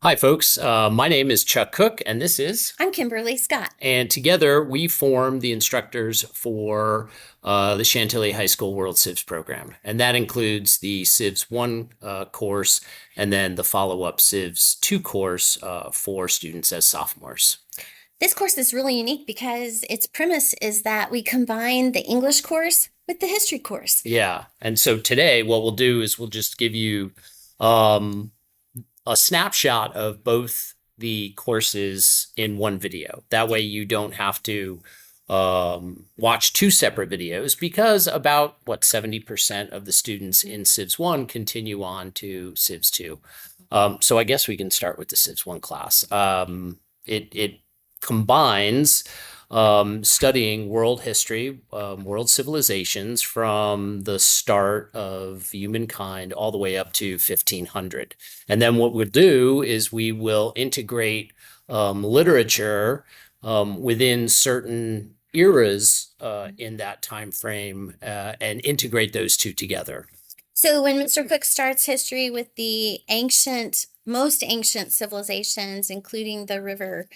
Hi, folks. My name is Chuck Cook, and this is, I'm Kimberly Scott. and together we form the instructors for the Chantilly High School World Civs program. And that includes the Civs 1 course and then the follow-up Civs 2 course for students as sophomores. This course is really unique because its premise is that we combine the English course with the history course. Yeah. And so today, what we'll do is we'll just give you um, a snapshot of both the courses in one video. That way you don't have to watch two separate videos because about 70% of the students in Civs 1 continue on to Civs 2. So I guess we can start with the Civs 1 class. It combines studying world history, world civilizations from the start of humankind all the way up to 1500. And then what we'll do is we will integrate literature within certain eras in that time frame and integrate those two together. So when Mr. Cook starts history with the most ancient civilizations, including the river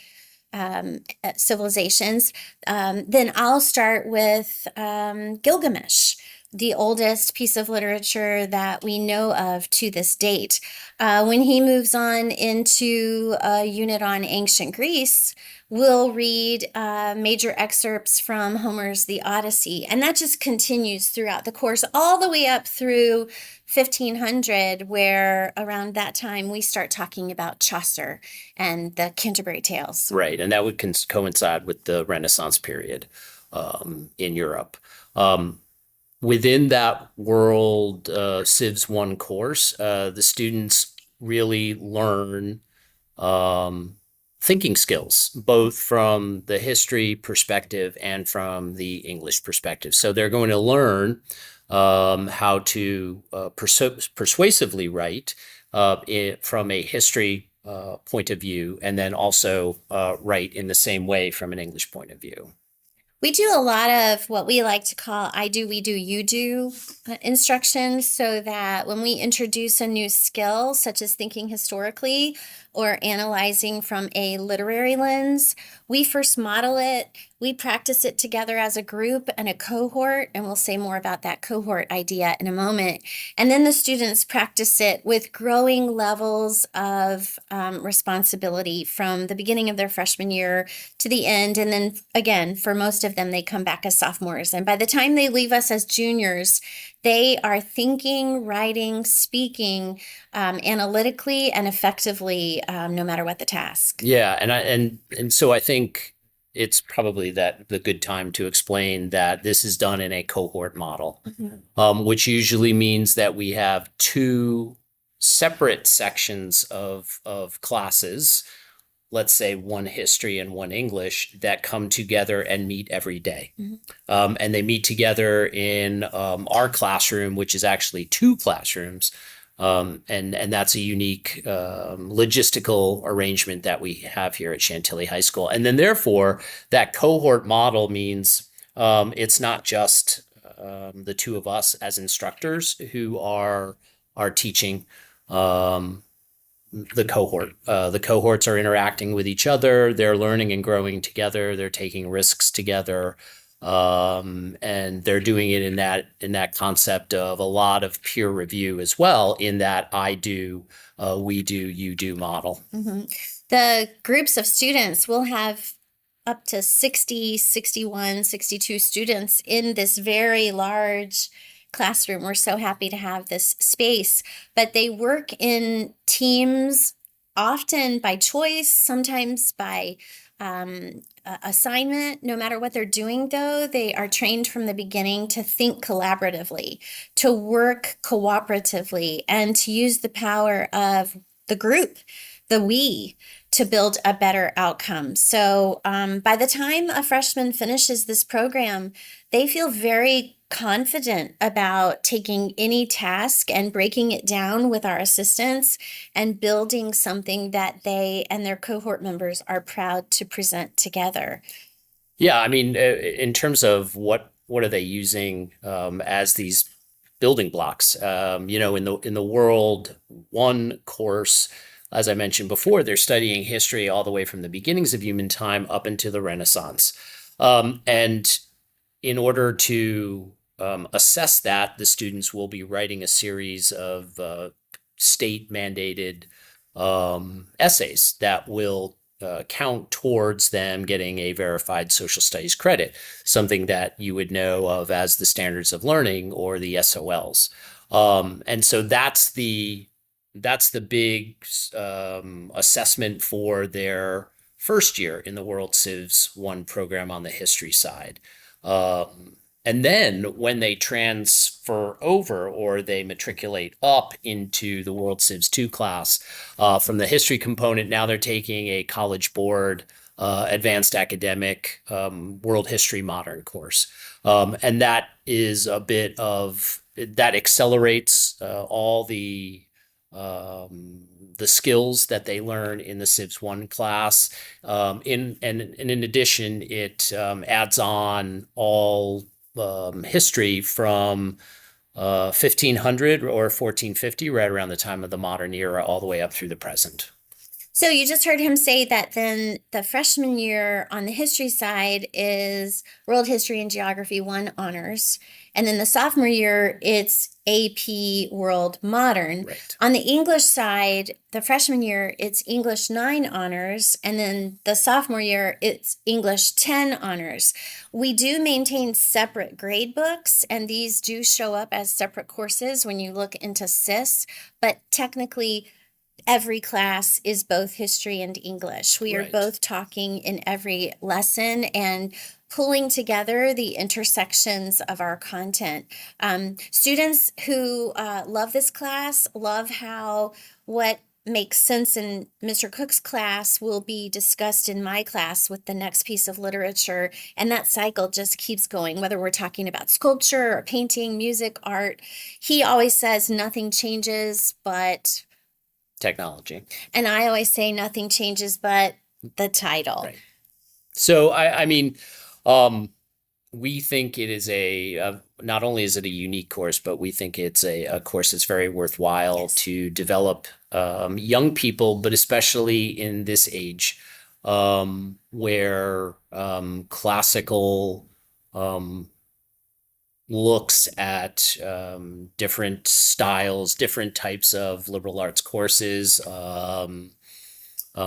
civilizations, then I'll start with Gilgamesh, the oldest piece of literature that we know of to this date. When he moves on into a unit on ancient Greece, we'll read major excerpts from Homer's The Odyssey, and that just continues throughout the course all the way up through 1500, where around that time we start talking about Chaucer and the Canterbury Tales. Right, and that would coincide with the Renaissance period in Europe. Within that world Civs 1 course, the students really learn thinking skills, both from the history perspective and from the English perspective. So they're going to learn how to persuasively write from a history point of view, and then also write in the same way from an English point of view. We do a lot of what we like to call I do, we do, you do instructions, so that when we introduce a new skill, such as thinking historically or analyzing from a literary lens, we first model it, we practice it together as a group and a cohort, and we'll say more about that cohort idea in a moment. And then the students practice it with growing levels of responsibility from the beginning of their freshman year to the end. And then again, for most of them, they come back as sophomores. And by the time they leave us as juniors, they are thinking, writing, speaking analytically and effectively, no matter what the task. Yeah, and so I think it's probably that the good time to explain that this is done in a cohort model, which usually means that we have two separate sections of classes, let's say one history and one English, that come together and meet every day. And they meet together in our classroom, which is actually two classrooms. And that's a unique logistical arrangement that we have here at Chantilly High School. And then therefore, that cohort model means it's not just the two of us as instructors who are teaching the cohort. The cohorts are interacting with each other. They're learning and growing together. They're taking risks together. And they're doing it in that concept of a lot of peer review as well, in that I do, we do, you do model. The groups of students will have up to 60, 61, 62 students in this very large classroom. We're so happy to have this space, but they work in teams, often by choice, sometimes by assignment. No matter what they're doing, though, they are trained from the beginning to think collaboratively, to work cooperatively, and to use the power of the group, the we, to build a better outcome. So by the time a freshman finishes this program, they feel very confident about taking any task and breaking it down with our assistants and building something that they and their cohort members are proud to present together. Yeah, I mean, in terms of what are they using as these building blocks? In the World 1 course, as I mentioned before, they're studying history all the way from the beginnings of human time up into the Renaissance. And in order to assess that, the students will be writing a series of state mandated essays that will count towards them getting a verified social studies credit, something that you would know of as the standards of learning or the SOLs. And so that's the big assessment for their first year in the World Civs 1 program on the history side. And then when they transfer over or they matriculate up into the World Civs 2 class, from the history component, now they're taking a College Board advanced academic world history modern course. And that is a bit of, that accelerates all the skills that they learn in the Civs 1 class. In addition, it adds on all history from 1500 or 1450, right around the time of the modern era, all the way up through the present. So you just heard him say that then the freshman year on the history side is World History and Geography 1 honors. And then the sophomore year, it's AP World Modern. Right. On the English side, the freshman year, it's English 9 honors. And then the sophomore year, it's English 10 honors. We do maintain separate grade books, and these do show up as separate courses when you look into CIS. But technically, every class is both history and English. We are Right. both talking in every lesson and pulling together the intersections of our content. Students who love this class love how what makes sense in Mr. Cook's class will be discussed in my class with the next piece of literature. And that cycle just keeps going, whether we're talking about sculpture or painting, music, art. He always says nothing changes but Technology. and I always say nothing changes but the title. Right. So, I mean, we think it is not only is it a unique course, but we think it's a course that's very worthwhile Yes. to develop young people, but especially in this age where classical looks at different styles, different types of liberal arts courses,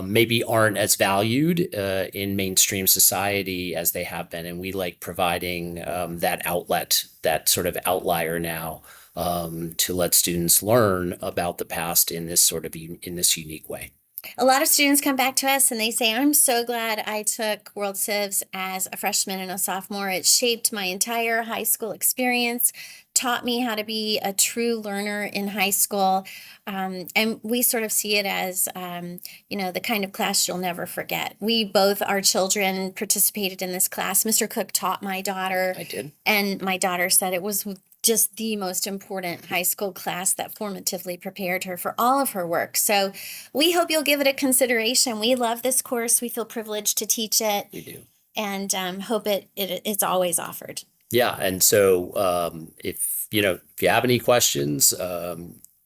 maybe aren't as valued in mainstream society as they have been. And we like providing that outlet, that sort of outlier now, to let students learn about the past in this sort of in this unique way. A lot of students come back to us and they say, I'm so glad I took World Civs as a freshman and a sophomore. It shaped my entire high school experience, taught me how to be a true learner in high school. And we sort of see it as, the kind of class you'll never forget. Our children participated in this class. Mr. Cook taught my daughter. I did. And my daughter said it was just the most important high school class that formatively prepared her for all of her work. So we hope you'll give it a consideration. We love this course. We feel privileged to teach it. We do. And hope it's always offered. Yeah. And so if you have any questions,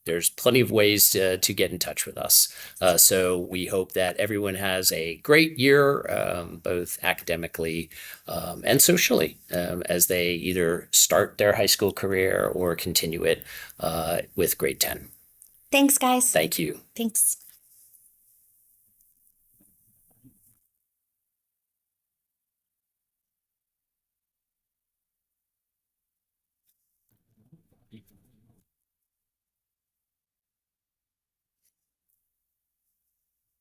there's plenty of ways to get in touch with us. So we hope that everyone has a great year, both academically and socially, as they either start their high school career or continue it with grade 10. Thanks, guys. Thank you. Thanks.